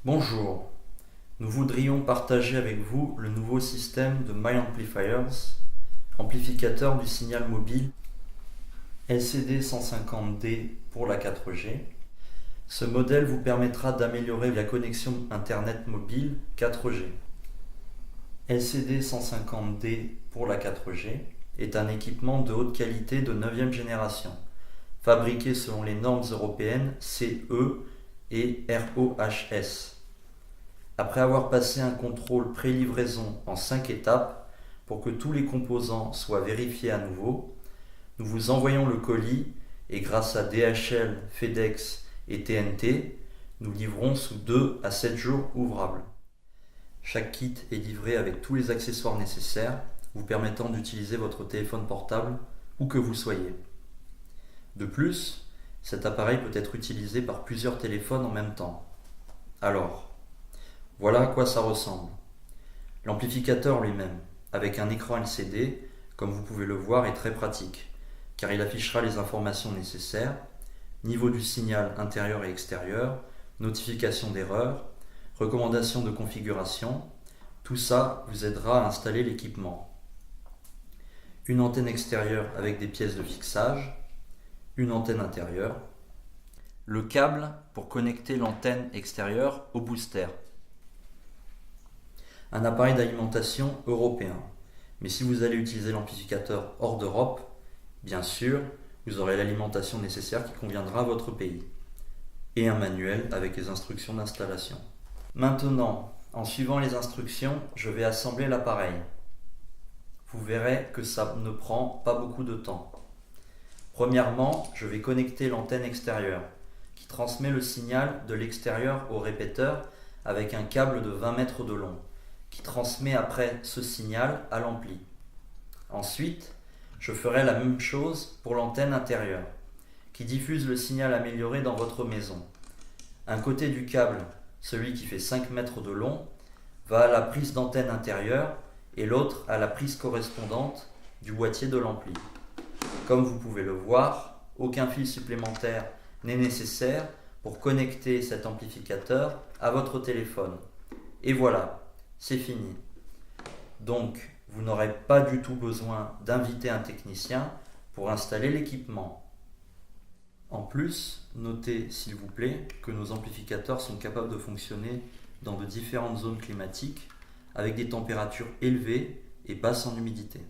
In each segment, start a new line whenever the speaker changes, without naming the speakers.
Bonjour, nous voudrions partager avec vous le nouveau système de My Amplifiers, amplificateur du signal mobile LCD 150D pour la 4G. Ce modèle vous permettra d'améliorer la connexion Internet mobile 4G. LCD 150D pour la 4G est un équipement de haute qualité de 9e génération, fabriqué selon les normes européennes CE et RoHS. Après avoir passé un contrôle pré-livraison en 5 étapes pour que tous les composants soient vérifiés à nouveau, nous vous envoyons le colis et grâce à DHL, FedEx et TNT, nous livrons sous 2 à 7 jours ouvrables. Chaque kit est livré avec tous les accessoires nécessaires, vous permettant d'utiliser votre téléphone portable où que vous soyez. De plus, cet appareil peut être utilisé par plusieurs téléphones en même temps. Alors, voilà à quoi ça ressemble. L'amplificateur lui-même, avec un écran LCD, comme vous pouvez le voir, est très pratique, car il affichera les informations nécessaires, niveau du signal intérieur et extérieur, notification d'erreur, recommandations de configuration, tout ça vous aidera à installer l'équipement. Une antenne extérieure avec des pièces de fixage, une antenne intérieure, le câble pour connecter l'antenne extérieure au booster. Un appareil d'alimentation européen. Mais si vous allez utiliser l'amplificateur hors d'Europe, bien sûr, vous aurez l'alimentation nécessaire qui conviendra à votre pays. Et un manuel avec les instructions d'installation. Maintenant, en suivant les instructions, je vais assembler l'appareil. Vous verrez que ça ne prend pas beaucoup de temps. Premièrement, je vais connecter l'antenne extérieure, qui transmet le signal de l'extérieur au répéteur avec un câble de 20 mètres de long, qui transmet après ce signal à l'ampli. Ensuite, je ferai la même chose pour l'antenne intérieure, qui diffuse le signal amélioré dans votre maison. Un côté du câble, celui qui fait 5 mètres de long, va à la prise d'antenne intérieure et l'autre à la prise correspondante du boîtier de l'ampli. Comme vous pouvez le voir, aucun fil supplémentaire n'est nécessaire pour connecter cet amplificateur à votre téléphone. Et voilà, c'est fini. Donc, vous n'aurez pas du tout besoin d'inviter un technicien pour installer l'équipement. En plus, notez s'il vous plaît que nos amplificateurs sont capables de fonctionner dans de différentes zones climatiques avec des températures élevées et basses en humidité.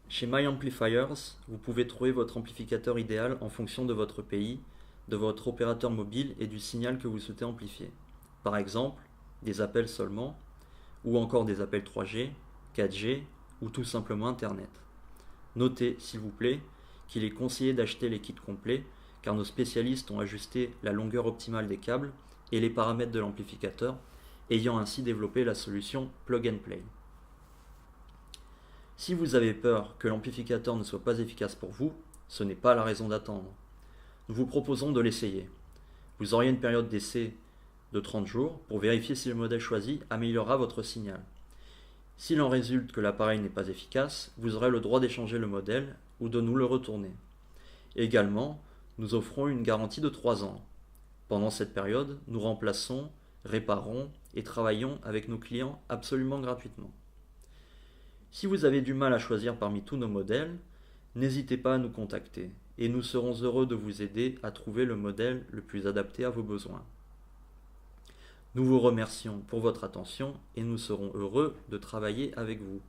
Chez My Amplifiers, vous pouvez trouver votre amplificateur idéal en fonction de votre pays, de votre opérateur mobile et du signal que vous souhaitez amplifier. Par exemple, des appels seulement, ou encore des appels 3G, 4G ou tout simplement Internet. Notez, s'il vous plaît, qu'il est conseillé d'acheter les kits complets car nos spécialistes ont ajusté la longueur optimale des câbles et les paramètres de l'amplificateur, ayant ainsi développé la solution Plug and Play. Si vous avez peur que l'amplificateur ne soit pas efficace pour vous, ce n'est pas la raison d'attendre. Nous vous proposons de l'essayer. Vous auriez une période d'essai de 30 jours pour vérifier si le modèle choisi améliorera votre signal. S'il en résulte que l'appareil n'est pas efficace, vous aurez le droit d'échanger le modèle ou de nous le retourner. Également, nous offrons une garantie de 3 ans. Pendant cette période, nous remplaçons, réparons et travaillons avec nos clients absolument gratuitement. Si vous avez du mal à choisir parmi tous nos modèles, n'hésitez pas à nous contacter et nous serons heureux de vous aider à trouver le modèle le plus adapté à vos besoins. Nous vous remercions pour votre attention et nous serons heureux de travailler avec vous.